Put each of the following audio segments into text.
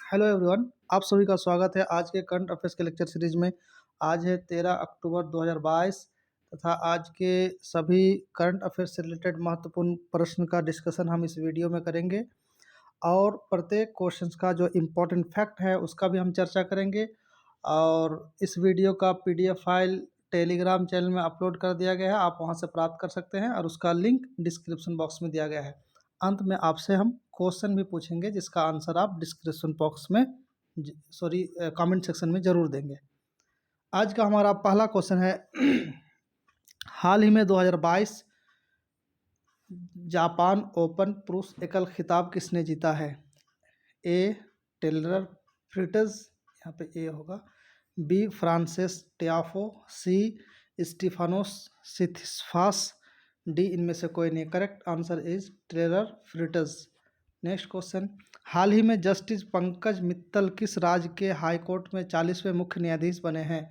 Hello everyone, आप सभी का स्वागत है आज के करंट अफेयर्स के लेक्चर सीरीज में। आज है 13 अक्टूबर 2022 तथा आज के सभी करंट अफेयर्स से रिलेटेड महत्वपूर्ण प्रश्न का डिस्कशन हम इस वीडियो में करेंगे और प्रत्येक क्वेश्चंस का जो इम्पोर्टेंट फैक्ट है उसका भी हम चर्चा करेंगे। और इस वीडियो का पीडीएफ फाइल टेलीग्राम चैनल में अपलोड कर दिया गया है, आप वहां से प्राप्त कर सकते हैं और उसका लिंक डिस्क्रिप्शन बॉक्स में दिया गया है। अंत में आपसे हम क्वेश्चन भी पूछेंगे जिसका आंसर आप डिस्क्रिप्शन बॉक्स में कमेंट सेक्शन में ज़रूर देंगे। आज का हमारा पहला क्वेश्चन है हाल ही में 2022 जापान ओपन पुरुष एकल खिताब किसने जीता है? ए टेलर फ्रिट्ज, यहाँ पे ए होगा, B Frances Tiafoe, C Stefanos Tsitsipas, D इनमें से कोई नहीं। Correct answer is Taylor Fritz. Next question, हाल ही में जस्टिस पंकज मित्तल किस राज्य के हाई कोर्ट में 40वें मुख्य न्यायाधीश बने हैं?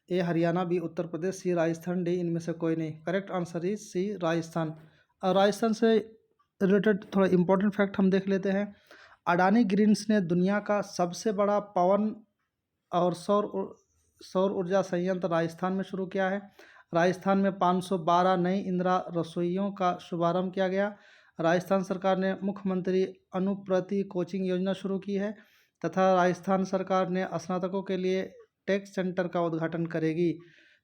A Haryana, B Uttar Pradesh, C Rajasthan, D इनमें से कोई नहीं। Correct answer is C Rajasthan. और राजस्थान से रिलेटेड थोड़ा इंपॉर्टेंट फैक्ट हम देख लेते हैं। अडानी ग्रीन्स ने दुनिया का सबसे बड़ा पवन और सौर ऊर्जा संयंत्र राजस्थान में शुरू किया है। राजस्थान में 512 नई इंदिरा रसोइयों का शुभारंभ किया गया। राजस्थान सरकार ने मुख्यमंत्री अनुप्रति कोचिंग योजना शुरू की है तथा राजस्थान सरकार ने स्नातकों के लिए टेक सेंटर का उद्घाटन करेगी।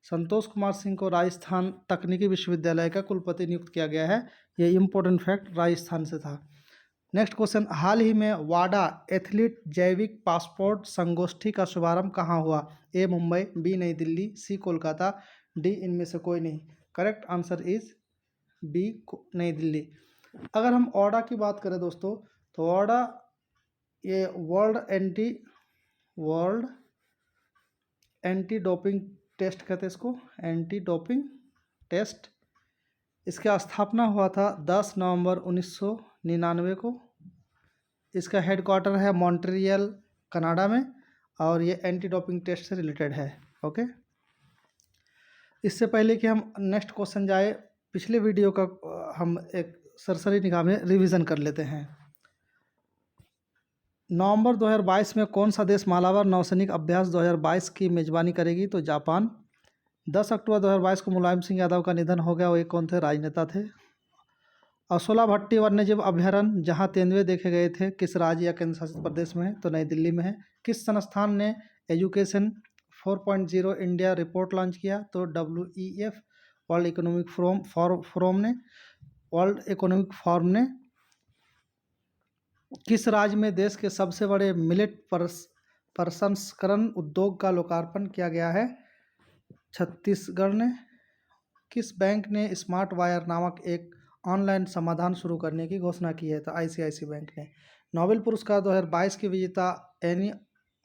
संतोष कुमार सिंह को राजस्थान तकनीकी विश्वविद्यालय का कुलपति नियुक्त किया गया है। ये इम्पोर्टेंट फैक्ट राजस्थान से था। नेक्स्ट क्वेश्चन, हाल ही में वाडा एथलीट जैविक पासपोर्ट संगोष्ठी का शुभारंभ कहाँ हुआ? ए मुंबई, बी नई दिल्ली, सी कोलकाता, डी इनमें से कोई नहीं। करेक्ट आंसर इज बी नई दिल्ली। अगर हम वाडा की बात करें दोस्तों, तो वाडा ये वर्ल्ड एंटी डोपिंग टेस्ट कहते हैं इसको, एंटी डोपिंग टेस्ट। इसका स्थापना हुआ था 10 नवंबर 1999 को। इसका हेडक्वार्टर है मॉन्ट्रियल कनाडा में और ये एंटी डोपिंग टेस्ट से रिलेटेड है। ओके, इससे पहले कि हम नेक्स्ट क्वेश्चन जाए, पिछले वीडियो का हम एक सरसरी निगाह में रिवीजन कर लेते हैं। नवंबर 2022 में कौन सा देश मालाबार नौसैनिक अभ्यास 2022 की मेजबानी करेगी? तो जापान। 10 अक्टूबर 2022 को मुलायम सिंह यादव का निधन हो गया। वो एक कौन थे? राजनेता थे। और सोलाभट्टी वन्यजीव अभ्यारण्य जहाँ तेंदुए देखे गए थे किस राज्य या केंद्र शासित प्रदेश में है? तो नई दिल्ली में है। किस संस्थान ने एजुकेशन 4.0 इंडिया रिपोर्ट लॉन्च किया? तो WEF वर्ल्ड इकोनॉमिक फोरम ने। किस राज्य में देश के सबसे बड़े मिलेट प्रसंस्करण उद्योग का लोकार्पण किया गया है? छत्तीसगढ़ ने। किस बैंक ने स्मार्ट वायर नामक एक ऑनलाइन समाधान शुरू करने की घोषणा की है? तो ICICI बैंक ने। नोबेल पुरस्कार 2022 की विजेता एनी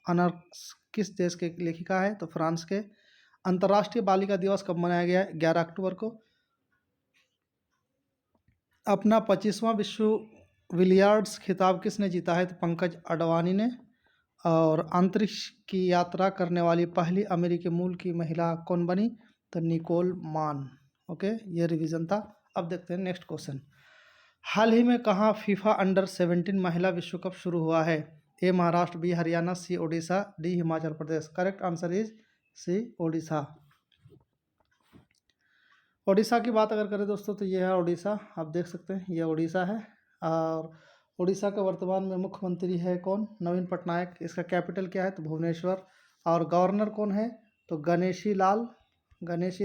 अनर्स किस देश के लेखिका है? तो फ्रांस के। अंतर्राष्ट्रीय बालिका दिवस कब मनाया गया है? 11 अक्टूबर को। अपना 25वां विश्व विलियर्ड्स खिताब किसने जीता है? तो पंकज अडवाणी ने। और अंतरिक्ष की यात्रा करने वाली पहली अमेरिकी मूल की महिला कौन बनी? तो निकोल मान। ओके, ये रिवीजन था। अब देखते हैं नेक्स्ट क्वेश्चन। हाल ही में कहाँ फीफा अंडर 17 महिला विश्व कप शुरू हुआ है? A Maharashtra, B Haryana, C Odisha, D Himachal Pradesh. Correct answer is C Odisha. Odisha की बात अगर करें दोस्तों तो ये है ओडिशा, आप देख सकते हैं ये ओडिशा है। और ओडिशा का वर्तमान में मुख्यमंत्री है कौन? नवीन पटनायक। इसका कैपिटल क्या है? तो भुवनेश्वर। और गवर्नर कौन है? तो गणेशी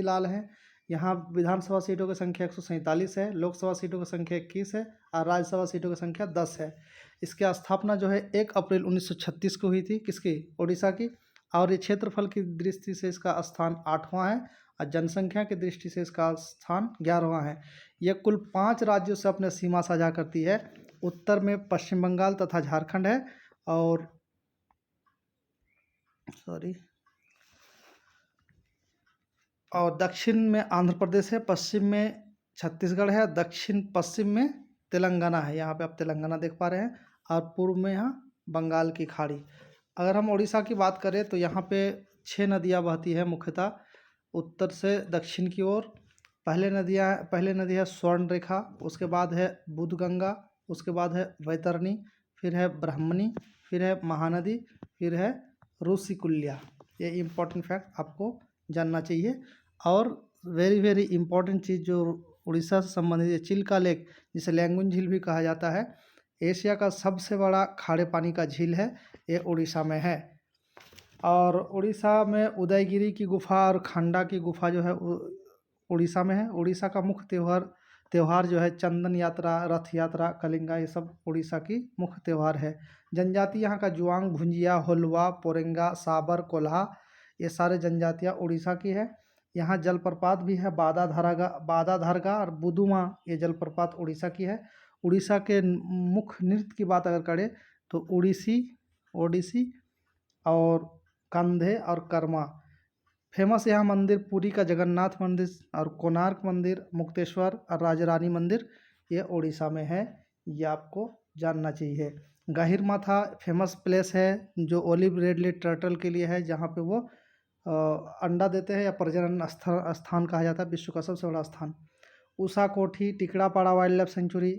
लाल हैं। यहाँ विधानसभा सीटों की संख्या 147 है, लोकसभा सीटों की संख्या 21 है और राज्यसभा सीटों की संख्या 10 है। इसकी स्थापना जो है 1 अप्रैल 1936 को हुई थी। किसकी? ओडिशा की। और ये क्षेत्रफल की दृष्टि से इसका स्थान 8वां है और जनसंख्या की दृष्टि से इसका स्थान 11वां है। यह कुल 5 राज्यों से अपने सीमा साझा करती है। उत्तर में पश्चिम बंगाल तथा झारखंड है और दक्षिण में आंध्र प्रदेश है, पश्चिम में छत्तीसगढ़ है, दक्षिण पश्चिम में तेलंगाना है। यहाँ पे आप तेलंगाना देख पा रहे हैं। और पूर्व में यहाँ बंगाल की खाड़ी। अगर हम उड़ीसा की बात करें तो यहाँ पे 6 नदियाँ बहती हैं मुख्यतः उत्तर से दक्षिण की ओर। पहले नदी है स्वर्ण रेखा, उसके बाद है बुधगंगा, उसके बाद है वैतरणी, फिर है ब्राह्मणी, फिर है महानदी, फिर है ऋषिकुल्या। ये इम्पोर्टेंट फैक्ट आपको जानना चाहिए। और वेरी वेरी इम्पोर्टेंट चीज़ जो उड़ीसा से संबंधित है, चिल्का लेक जिसे लैंगून झील भी कहा जाता है, एशिया का सबसे बड़ा खारे पानी का झील है, ये उड़ीसा में है। और उड़ीसा में उदयगिरी की गुफा और खंडा की गुफा जो है उड़ीसा में है। उड़ीसा का मुख्य त्यौहार जो है चंदन यात्रा, रथ यात्रा, कलिंगा, ये सब उड़ीसा की मुख्य त्यौहार है। जनजाति यहाँ का जुआंग, भुंजिया, होलवा, पोरेंगा, साबर, कोल्हा, ये सारे जनजातियाँ उड़ीसा की है। यहाँ जलप्रपात भी है, बादाधारगा और बुदुमा, ये जलप्रपात उड़ीसा की है। उड़ीसा के मुख्य नृत्य की बात अगर करें तो ओडिसी और कंधे और कर्मा। फेमस यहाँ मंदिर पुरी का जगन्नाथ मंदिर और कोणार्क मंदिर, मुक्तेश्वर और राजरानी मंदिर, ये उड़ीसा में है, ये आपको जानना चाहिए। गहिरमाथा फेमस प्लेस है जो ओलिव रेडलेट टर्टल के लिए है, जहाँ पे वो अंडा देते हैं या प्रजनन स्थान कहा जाता है, विश्व का सबसे बड़ा स्थान। Usha Kothi Tikarpada wild life sanctuary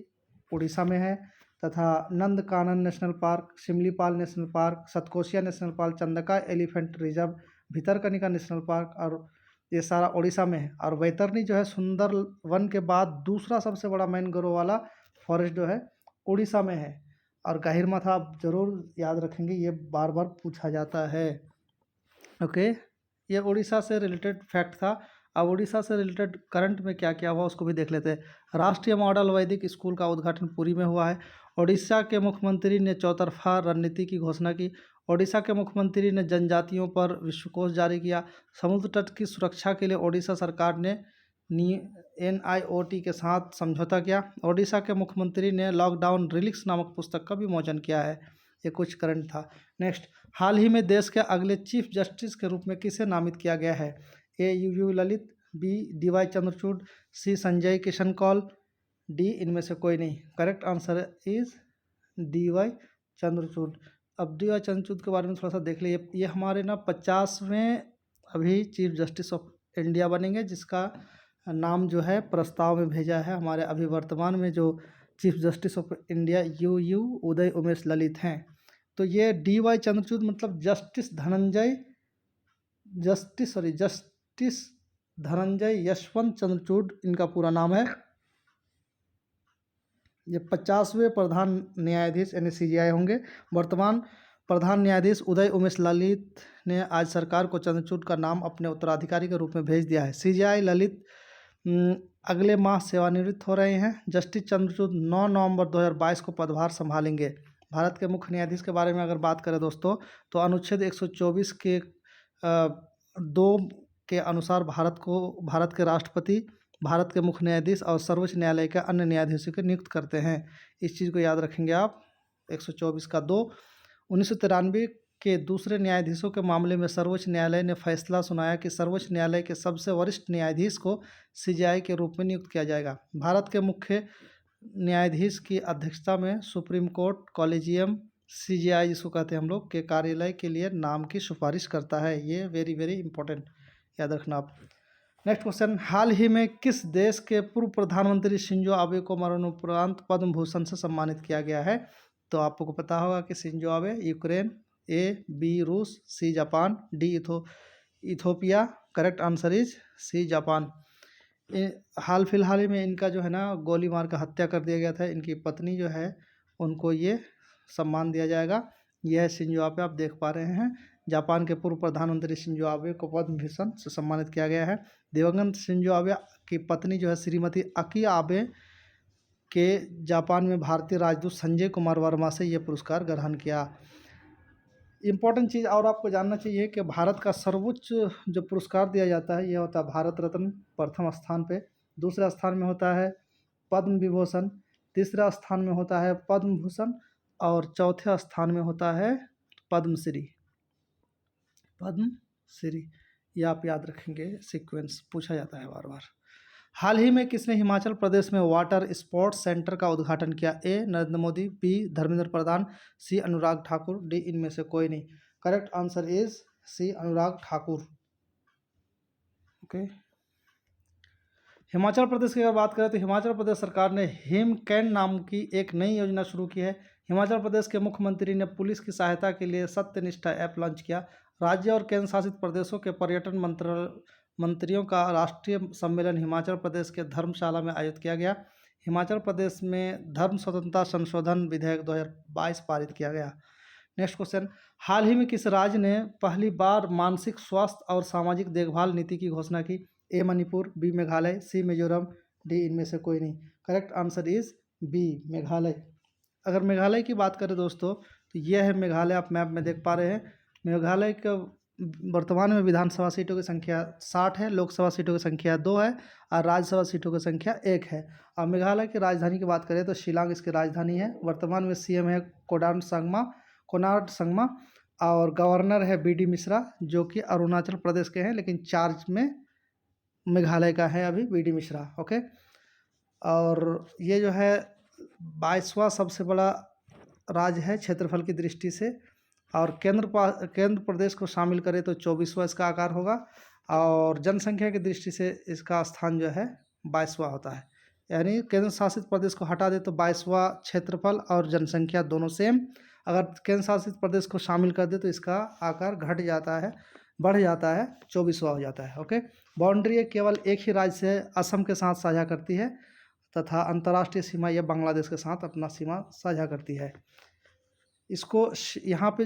Orissa में है, तथा Nandankanan national park, Similipal national park, Satkosia national park, Chandaka elephant reserve, Bhitarkanika national park, और ये सारा उड़ीसा में है। और वैतरणी जो है सुंदर वन के बाद दूसरा सबसे बड़ा मैनग्रोव वाला फॉरेस्ट जो है उड़ीसा में है। और गहिरमाथा आप जरूर याद रखेंगे, ये बार बार पूछा जाता है। ओके, ये उड़ीसा से रिलेटेड फैक्ट था। अब उड़ीसा से रिलेटेड करंट में क्या क्या हुआ उसको भी देख लेते हैं। राष्ट्रीय मॉडल वैदिक स्कूल का उद्घाटन पुरी में हुआ है। उड़ीसा के मुख्यमंत्री ने चौतरफा रणनीति की घोषणा की। उड़ीसा के मुख्यमंत्री ने जनजातियों पर विश्वकोश जारी किया। समुद्र तट की सुरक्षा के लिए उड़ीसा सरकार ने NIOT के साथ समझौता किया। उड़ीसा के मुख्यमंत्री ने लॉकडाउन रिलिक्स नामक पुस्तक का विमोचन किया है। ये कुछ करंट था। नेक्स्ट, हाल ही में देश के अगले चीफ जस्टिस के रूप में किसे नामित किया गया है? A. UU Lalit, B. DY Chandrachud, C. Sanjay Kishan Kaul, D. इनमें से कोई नहीं। Correct answer is DY Chandrachud. अब DY चंद्रचूड़ के बारे में थोड़ा सा देख लीजिए। ये हमारे ना 50वें अभी चीफ जस्टिस ऑफ इंडिया बनेंगे, जिसका नाम जो है प्रस्ताव में भेजा है। हमारे अभी वर्तमान में जो chief justice of India UU Uday Umesh Lalit हैं। तो ये DY चंद्रचूड़ मतलब जस्टिस धनंजय यशवंत चंद्रचूड़ इनका पूरा नाम है। ये 50वें प्रधान न्यायाधीश यानी CJI होंगे। वर्तमान प्रधान न्यायाधीश उदय उमेश ललित ने आज सरकार को चंद्रचूड़ का नाम अपने उत्तराधिकारी के रूप में भेज दिया है। CJI ललित अगले माह सेवानिवृत्त हो रहे हैं। जस्टिस चंद्रचूड़ 9 नवंबर 2022 को पदभार संभालेंगे। भारत के मुख्य न्यायाधीश के बारे में अगर बात करें दोस्तों, तो अनुच्छेद 124 के 2 के अनुसार भारत के राष्ट्रपति भारत के मुख्य न्यायाधीश और सर्वोच्च न्यायालय के अन्य न्यायाधीशों को नियुक्त करते हैं। इस चीज़ को याद रखेंगे आप। 124 का 2। 1993 के दूसरे न्यायाधीशों के मामले में सर्वोच्च न्यायालय ने फैसला सुनाया कि सर्वोच्च न्यायालय के सबसे वरिष्ठ न्यायाधीश को CJI के रूप में नियुक्त किया जाएगा। भारत के मुख्य न्यायाधीश की अध्यक्षता में सुप्रीम कोर्ट कॉलेजियम CJI जिसको कहते हैं हम लोग के कार्यालय के लिए नाम की सिफारिश करता है। ये वेरी वेरी इंपॉर्टेंट याद रखना आप। नेक्स्ट क्वेश्चन, हाल ही में किस देश के पूर्व प्रधानमंत्री शिंजो आबे को मरणोपरांत पद्म भूषण से सम्मानित किया गया है? तो आपको पता होगा कि Shinzo Abe Ukraine, A. B. रूस, C. Japan, D. Ethiopia. Correct answer is C. Japan. हाल फिलहाल ही में इनका जो है ना गोली मार कर हत्या कर दिया गया था। इनकी पत्नी जो है उनको ये सम्मान दिया जाएगा। यह शिंजो आबे आप देख पा रहे हैं। जापान के पूर्व प्रधानमंत्री शिंजो आबे को पद्म भूषण से सम्मानित किया गया है। दिवंगत शिंजो आबे की पत्नी जो है श्रीमती अकी आबे के जापान में भारतीय राजदूत संजय कुमार वर्मा से यह पुरस्कार ग्रहण किया। इम्पोर्टेंट चीज़ और आपको जानना चाहिए कि भारत का सर्वोच्च जो पुरस्कार दिया जाता है यह होता है भारत रत्न प्रथम स्थान पे, दूसरा स्थान में होता है पद्म विभूषण, तीसरा स्थान में होता है पद्म भूषण और चौथे स्थान में होता है पद्मश्री। ये आप याद रखेंगे, सीक्वेंस पूछा जाता है बार बार। हाल ही में किसने हिमाचल प्रदेश में वाटर स्पोर्ट्स सेंटर का उद्घाटन किया? A. Narendra Modi, B. Dharmendra Pradhan, C. Anurag Thakur, D. इनमें से कोई नहीं। Correct answer is C. Anurag Thakur. Okay, Himachal Pradesh की अगर बात करें तो हिमाचल प्रदेश सरकार ने हिमकैन नाम की एक नई योजना शुरू की है। हिमाचल प्रदेश के मुख्यमंत्री ने पुलिस की सहायता के लिए सत्यनिष्ठा ऐप लॉन्च किया। राज्य और केंद्र शासित प्रदेशों के पर्यटन मंत्रियों का राष्ट्रीय सम्मेलन हिमाचल प्रदेश के धर्मशाला में आयोजित किया गया। हिमाचल प्रदेश में धर्म स्वतंत्रता संशोधन विधेयक 2022 पारित किया गया। नेक्स्ट क्वेश्चन, हाल ही में किस राज्य ने पहली बार मानसिक स्वास्थ्य और सामाजिक देखभाल नीति की घोषणा की? A Manipur, B Meghalaya, C Mizoram, D इनमें से कोई नहीं। Correct answer is B Meghalaya. अगर मेघालय की बात करें दोस्तों तो यह है मेघालय, आप मैप में देख पा रहे हैं। मेघालय का वर्तमान में विधानसभा सीटों की संख्या 60 है, लोकसभा सीटों की संख्या 2 है और राज्यसभा सीटों की संख्या 1 है। और मेघालय की राजधानी की बात करें तो शिलांग इसकी राजधानी है। वर्तमान में सीएम है कोनार्ड संगमा और गवर्नर है बीडी मिश्रा, जो कि अरुणाचल प्रदेश के हैं, लेकिन चार्ज में मेघालय का है अभी बीडी मिश्रा। ओके, और ये जो है 22वां सबसे बड़ा राज्य है क्षेत्रफल की दृष्टि से, और केंद्र प्रदेश को शामिल करें तो 24वां इसका आकार होगा, और जनसंख्या की दृष्टि से इसका स्थान जो है 22वां होता है। यानी केंद्र शासित प्रदेश को हटा दे तो 22वां क्षेत्रफल और जनसंख्या दोनों सेम, अगर केंद्र शासित प्रदेश को शामिल कर दे तो इसका आकार घट जाता है, बढ़ जाता है, 24वां हो जाता है। ओके, बाउंड्री ये केवल एक ही राज्य से असम के साथ साझा करती है तथा अंतर्राष्ट्रीय सीमा यह बांग्लादेश के साथ अपना सीमा साझा करती है। इसको यहाँ पे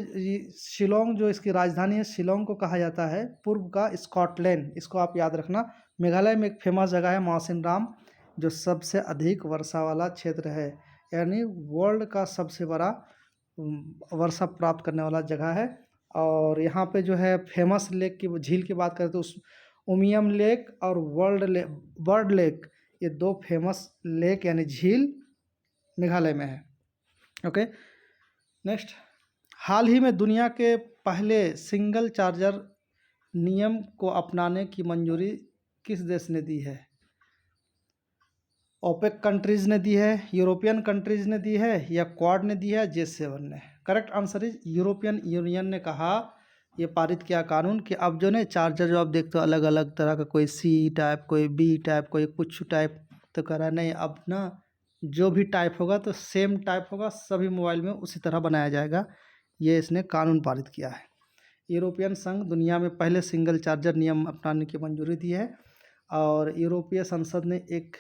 शिलोंग जो इसकी राजधानी है, शिलोंग को कहा जाता है पूर्व का स्कॉटलैंड। इसको आप याद रखना। मेघालय में एक फेमस जगह है मौसिन राम, जो सबसे अधिक वर्षा वाला क्षेत्र है, यानी वर्ल्ड का सबसे बड़ा वर्षा प्राप्त करने वाला जगह है। और यहाँ पे जो है फेमस लेक की झील की बात करें तो उस उमियम लेक और बर्ड लेक, ये 2 फेमस लेक यानी झील मेघालय में है। ओके, नेक्स्ट, हाल ही में दुनिया के पहले सिंगल चार्जर नियम को अपनाने की मंजूरी किस देश ने दी है? ओपेक कंट्रीज़ ने दी है, यूरोपियन कंट्रीज़ ने दी है, या क्वाड ने दी है, G7 ने? Correct answer is European union ने कहा, ये पारित किया कानून कि अब जो ने चार्जर जो आप देखते हो अलग अलग तरह का, कोई सी टाइप, कोई बी टाइप, कोई कुछ टाइप, तो कह रहा है नहीं, अब ना जो भी टाइप होगा तो सेम टाइप होगा, सभी मोबाइल में उसी तरह बनाया जाएगा। ये इसने कानून पारित किया है। यूरोपियन संघ दुनिया में पहले सिंगल चार्जर नियम अपनाने की मंजूरी दी है, और यूरोपीय संसद ने एक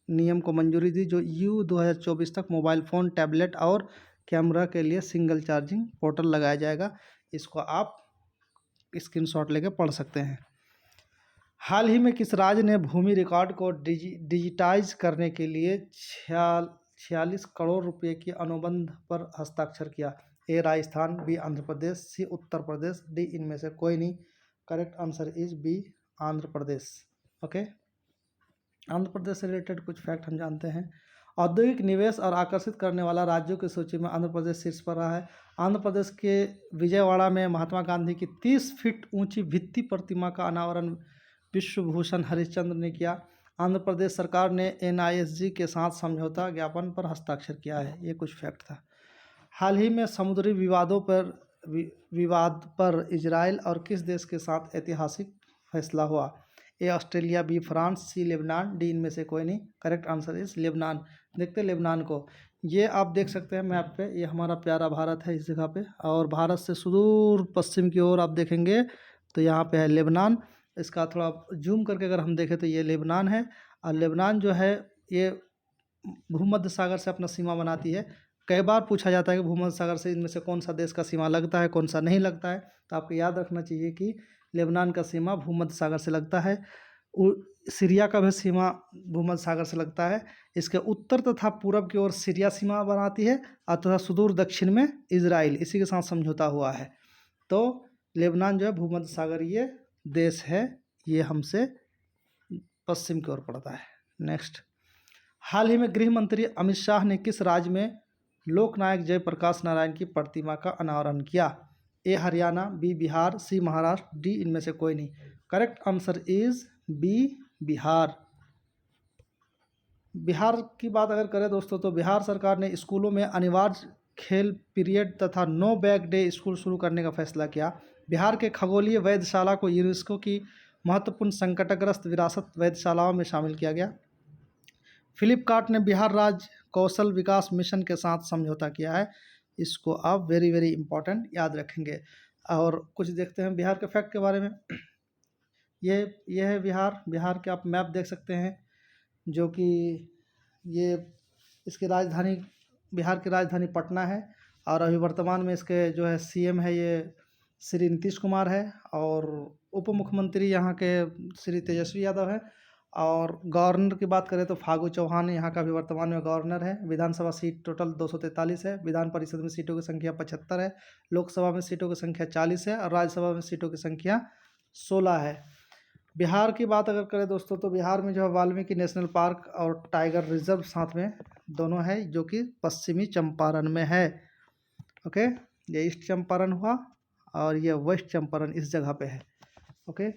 नियम को मंजूरी दी जो EU 2024 तक मोबाइल फ़ोन, टैबलेट और कैमरा के लिए सिंगल चार्जिंग पोर्टल लगाया जाएगा। इसको आप स्क्रीनशॉट लेके पढ़ सकते हैं। हाल ही में किस राज्य ने भूमि रिकॉर्ड को डिजिटाइज करने के लिए 46 करोड़ रुपए की अनुबंध पर हस्ताक्षर किया? A Rajasthan, B Andhra Pradesh, C Uttar Pradesh, D इनमें से कोई नहीं। Correct answer is B Andhra Pradesh. Okay, Andhra Pradesh से रिलेटेड कुछ फैक्ट हम जानते हैं। औद्योगिक निवेश और आकर्षित करने वाला राज्यों की सूची में आंध्र प्रदेश शीर्ष पर रहा है। आंध्र प्रदेश के विजयवाड़ा में महात्मा गांधी की 30 फीट ऊंची भित्ति प्रतिमा का अनावरण विश्वभूषण हरिश्चंद्र ने किया। आंध्र प्रदेश सरकार ने NISG के साथ समझौता ज्ञापन पर हस्ताक्षर किया है। ये कुछ फैक्ट था। हाल ही में समुद्री विवाद पर इजराइल और किस देश के साथ ऐतिहासिक फैसला हुआ? A Australia, B France, C Lebanon, D इनमें से कोई नहीं। Correct answer is Lebanon. देखते हैं लेबनान को, ये आप देख सकते हैं मैप पे, ये हमारा प्यारा भारत है इस जगह पे, और भारत से सुदूर पश्चिम की ओर आप देखेंगे तो यहाँ पे है लेबनान। इसका थोड़ा जूम करके अगर हम देखें तो ये लेबनान है, और लेबनान जो है ये भूमध्य सागर से अपना सीमा बनाती है। कई बार पूछा जाता है कि भूमध्य सागर से इनमें से कौन सा देश का सीमा लगता है, कौन सा नहीं लगता है, तो आपको याद रखना चाहिए कि लेबनान का सीमा भूमध्य सागर से लगता है। सीरिया का भी सीमा भूमध्य सागर से लगता है। इसके उत्तर तथा पूरब की ओर सीरिया सीमा बनाती है, और तथा सुदूर दक्षिण में इजराइल, इसी के साथ समझौता हुआ है। तो लेबनान जो है भूमध्य सागरीय देश है, ये हमसे पश्चिम की ओर पड़ता है। नेक्स्ट, हाल ही में गृह मंत्री अमित शाह ने किस राज्य में लोकनायक जयप्रकाश नारायण की प्रतिमा का अनावरण किया? A Haryana, B Bihar, C Maharashtra, D इनमें से कोई नहीं। Correct answer is B Bihar. Bihar की बात अगर करें दोस्तों तो बिहार सरकार ने स्कूलों में अनिवार्य खेल पीरियड तथा नो बैग डे स्कूल शुरू करने का फैसला किया। बिहार के खगोलीय वेधशाला को यूनेस्को की महत्वपूर्ण संकटग्रस्त विरासत वेधशालाओं में शामिल किया गया। फ्लिपकार्ट ने बिहार राज्य कौशल विकास मिशन के साथ समझौता किया है। इसको आप वेरी वेरी इंपॉर्टेंट याद रखेंगे। और कुछ देखते हैं बिहार के फैक्ट के बारे में। ये है बिहार के आप मैप देख सकते हैं, जो कि ये इसकी राजधानी, बिहार की राजधानी पटना है। और अभी वर्तमान में इसके जो है सीएम है ये श्री नीतीश कुमार है, और उप मुख्यमंत्री यहाँ के श्री तेजस्वी यादव है। और गवर्नर की बात करें तो फागू चौहान यहाँ का भी वर्तमान में गवर्नर है। विधानसभा सीट टोटल 243 है। विधान परिषद में सीटों की संख्या 75 है। लोकसभा में सीटों की संख्या 40 है और राज्यसभा में सीटों की संख्या 16 है। बिहार की बात अगर करें दोस्तों, तो बिहार में जो है वाल्मीकि नेशनल पार्क और टाइगर रिजर्व साथ में दोनों है, जो कि पश्चिमी चंपारण में है। ओके, ये ईस्ट चंपारण हुआ और ये वेस्ट चंपारण इस जगह पे है। Okay,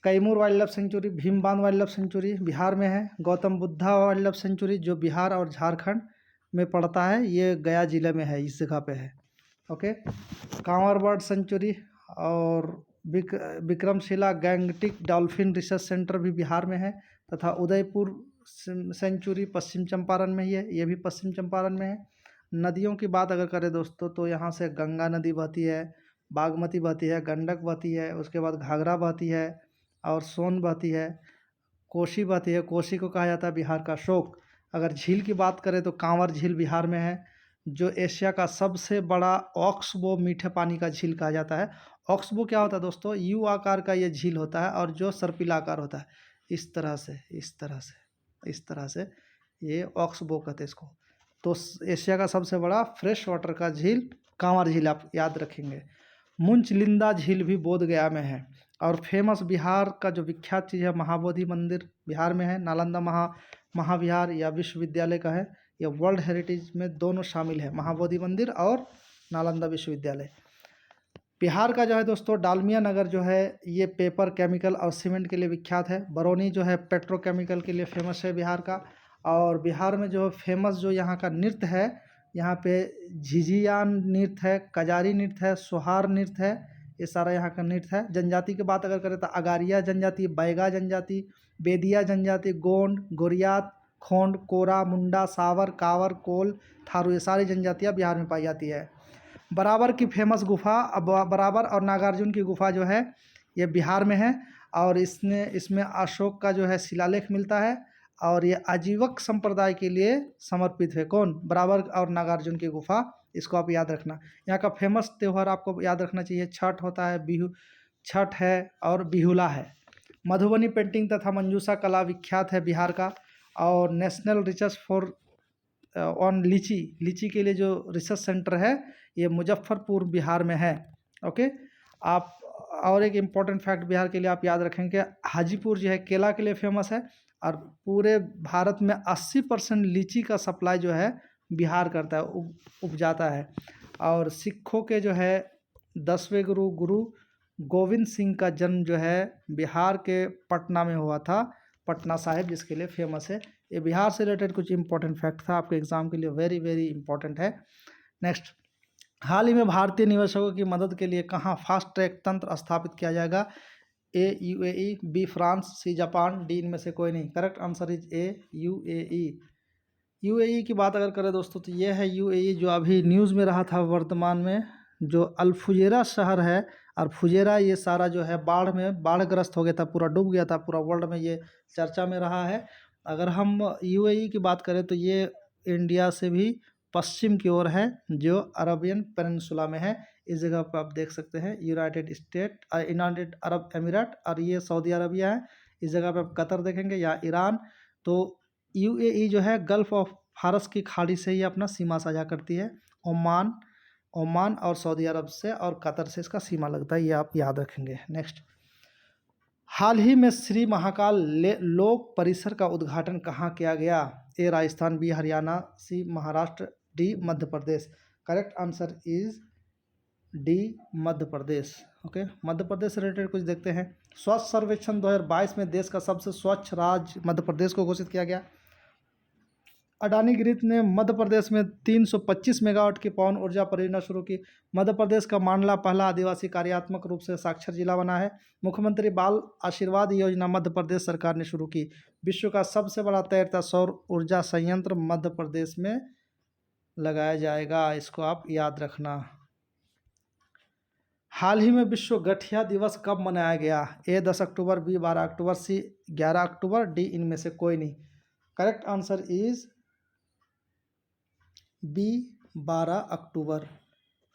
Kaimur wild life century, Bhimbandh wild life century Bihar में है। Gautam Buddha wild life century जो बिहार और झारखंड में पड़ता है, ये गया जिले में है, इस जगह पे है। ओके, कांवर बर्ड सेंचुरी और Vikramshila Gangetic dolphin research centre भी बिहार में है। तथा उदयपुर सेंचुरी पश्चिम चंपारण में ही है, ये भी पश्चिम चंपारण में है। नदियों की बात अगर करें दोस्तों, तो यहाँ से गंगा नदी बहती है, बागमती बहती है, गंडक बहती है, उसके बाद घाघरा बहती है और सोन बहती है, कोसी बहती है। कोसी को कहा जाता है बिहार का शोक। अगर झील की बात करें तो कांवर झील बिहार में है, जो एशिया का सबसे बड़ा ऑक्सबो मीठे पानी का झील कहा जाता है। ऑक्सबो क्या होता है दोस्तों? यू आकार का ये झील होता है और जो सर्पिला आकार होता है, इस तरह से ये ऑक्सबो कहते हैं इसको। तो एशिया का सबसे बड़ा फ्रेश वाटर का झील कांवर झील आप याद रखेंगे। मुंचलिंदा झील भी बोध गया में है। और फेमस बिहार का जो विख्यात चीज़ है, महाबोधि मंदिर बिहार में है। नालंदा महाविहार या विश्वविद्यालय का है, यह वर्ल्ड हेरिटेज में दोनों शामिल है, महाबोधि मंदिर और नालंदा विश्वविद्यालय। बिहार का जो है दोस्तों डालमिया नगर जो है, ये पेपर, केमिकल और सीमेंट के लिए विख्यात है। बरौनी जो है पेट्रोकेमिकल के लिए फेमस है बिहार का। और बिहार में जो फेमस जो यहाँ का नृत्य है, यहाँ पे झिझिया नृत्य है, कजारी नृत्य है, सोहार नृत्य है, ये सारा यहाँ का नृत्य है। जनजाति की बात अगर करें तो अगारिया जनजाति, बैगा जनजाति, बेदिया जनजाति, गोंड, गोरियात, खोंड, कोरा, मुंडा, सावर, कावर, कोल, थारू, ये सारी जनजातियाँ बिहार में पाई जाती है। बराबर की फेमस गुफा, बराबर और नागार्जुन की गुफा जो है ये बिहार में है। और इसमें अशोक का जो है शिलालेख मिलता है और ये आजीवक संप्रदाय के लिए समर्पित है। कौन? बराबर और नागार्जुन की गुफा, इसको आप याद रखना। यहाँ का फेमस त्यौहार आपको याद रखना चाहिए, छठ होता है, बिहू छठ है और बिहुला है। मधुबनी पेंटिंग तथा मंजूषा कला विख्यात है बिहार का। और नेशनल रिसर्च फॉर ऑन लीची के लिए जो रिसर्च सेंटर है, ये मुजफ्फरपुर बिहार में है। ओके, आप और एक इम्पॉर्टेंट फैक्ट बिहार के लिए आप याद रखेंगे, हाजीपुर जो है केला के लिए फेमस है। और पूरे भारत में 80% लीची का सप्लाई जो है बिहार करता है, उपजाता है। और सिखों के जो है 10वें गुरु गोविंद सिंह का जन्म जो है बिहार के पटना में हुआ था, पटना साहिब, जिसके लिए फेमस है। ये बिहार से रिलेटेड कुछ इंपॉर्टेंट फैक्ट था, आपके एग्जाम के लिए वेरी वेरी इंपॉर्टेंट है। नेक्स्ट, हाल ही में भारतीय निवेशकों की मदद के लिए कहाँ फास्ट ट्रैक तंत्र स्थापित किया जाएगा? A UAE, B France, C Japan, D इनमें से कोई नहीं। Correct answer is A UAE. UAE की बात अगर करें दोस्तों, तो ये है यूएई, जो अभी न्यूज़ में रहा था वर्तमान में, जो अल-फुजेरा शहर है। और फुजेरा ये सारा जो है बाढ़ग्रस्त हो गया था, पूरा डूब गया था, पूरा वर्ल्ड में ये चर्चा में रहा है। अगर हम यूएई की बात करें तो ये इंडिया से भी पश्चिम की ओर है, जो अरबियन पेनिनसुला में है। इस जगह पर आप देख सकते हैं यूनाइटेड अरब अमीरात, और ये सऊदी अरबिया है। इस जगह पे आप कतर देखेंगे या ईरान। तो यूएई जो है गल्फ ऑफ फारस की खाड़ी से ही अपना सीमा साझा करती है। ओमान और सऊदी अरब से और कतर से इसका सीमा लगता है, ये आप याद रखेंगे। नेक्स्ट, हाल ही में श्री महाकाल लोक परिसर का उद्घाटन कहाँ किया गया? A Rajasthan, B Haryana, C Maharashtra, D Madhya Pradesh. Correct answer is D Madhya Pradesh. Okay, Madhya Pradesh से रिलेटेड कुछ देखते हैं। स्वच्छ सर्वेक्षण 2022 में देश का सबसे स्वच्छ राज्य मध्य प्रदेश को घोषित किया गया। अडानी ग्रुप ने मध्य प्रदेश में 325 मेगावाट की पवन ऊर्जा परियोजना शुरू की। मध्य प्रदेश का मांडला पहला आदिवासी कार्यात्मक रूप से साक्षर जिला बना है। मुख्यमंत्री बाल आशीर्वाद योजना मध्य प्रदेश सरकार ने शुरू की। विश्व का सबसे बड़ा तैरता सौर ऊर्जा संयंत्र मध्य प्रदेश में लगाया जाएगा, इसको आप याद रखना। हाल ही में विश्व गठिया दिवस कब मनाया गया? ए 10 अक्टूबर, बी 12 अक्टूबर, सी 11 अक्टूबर, डी इनमें से कोई नहीं। Correct answer is B 12 October.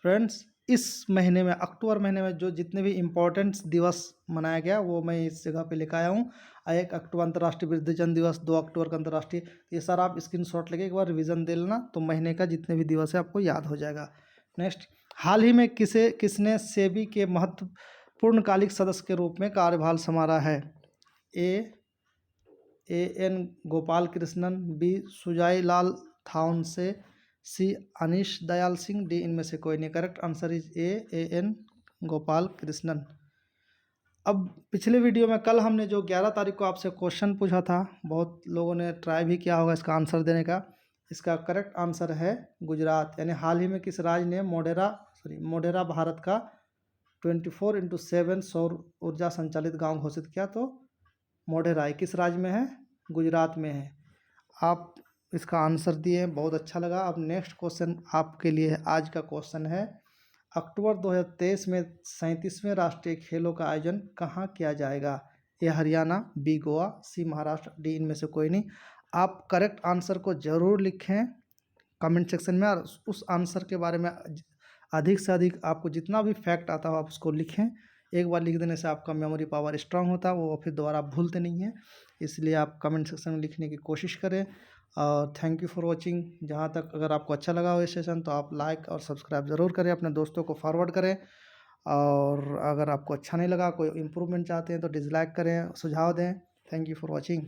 Friends, इस महीने में अक्टूबर महीने में जो जितने भी इम्पोर्टेंट दिवस मनाया गया वो मैं इस जगह पे लिखा आया हूँ। 1 अक्टूबर अंतर्राष्ट्रीय वृद्धजन दिवस, 2 अक्टूबर का अंतर्राष्ट्रीय, ये सारा आप स्क्रीनशॉट लेके एक बार रिवीजन दे लेना, तो महीने का जितने भी दिवस है आपको याद हो जाएगा। नेक्स्ट, हाल ही में किसने सेबी के महत्वपूर्णकालिक सदस्य के रूप में कार्यभार संभाला है? एन गोपाल कृष्णन, बी सुजाई लाल थाउनसे, सी अनीश दयाल सिंह, डी इनमें से कोई नहीं। Correct answer is an Gopal Krishnan. अब पिछले वीडियो में कल हमने जो 11 तारीख को आपसे क्वेश्चन पूछा था, बहुत लोगों ने ट्राई भी किया होगा इसका आंसर देने का। इसका करेक्ट आंसर है गुजरात। यानी हाल ही में किस राज्य ने मोढेरा भारत का 24/7 सौर ऊर्जा संचालित गांव घोषित किया? तो मोढेरा किस राज्य में है? गुजरात में है। आप इसका आंसर दिए, बहुत अच्छा लगा। अब नेक्स्ट क्वेश्चन आपके लिए है। आज का क्वेश्चन है, अक्टूबर 2023 में 37वें राष्ट्रीय खेलों का आयोजन कहाँ किया जाएगा? ए हरियाणा, बी गोवा, सी महाराष्ट्र, डी इनमें से कोई नहीं। आप करेक्ट आंसर को ज़रूर लिखें कमेंट सेक्शन में, और उस आंसर के बारे में अधिक से अधिक आपको जितना भी फैक्ट आता हो आप उसको लिखें। एक बार लिख देने से आपका मेमोरी पावर स्ट्रांग होता है, वो फिर दोबारा भूलते नहीं हैं। इसलिए आप कमेंट सेक्शन में लिखने की कोशिश करें। और थैंक यू फॉर वॉचिंग। जहाँ तक अगर आपको अच्छा लगा हो ये सेशन तो आप लाइक और सब्सक्राइब ज़रूर करें, अपने दोस्तों को फॉरवर्ड करें। और अगर आपको अच्छा नहीं लगा, कोई इम्प्रूवमेंट चाहते हैं तो डिसलाइक करें, सुझाव दें। Thank you for watching.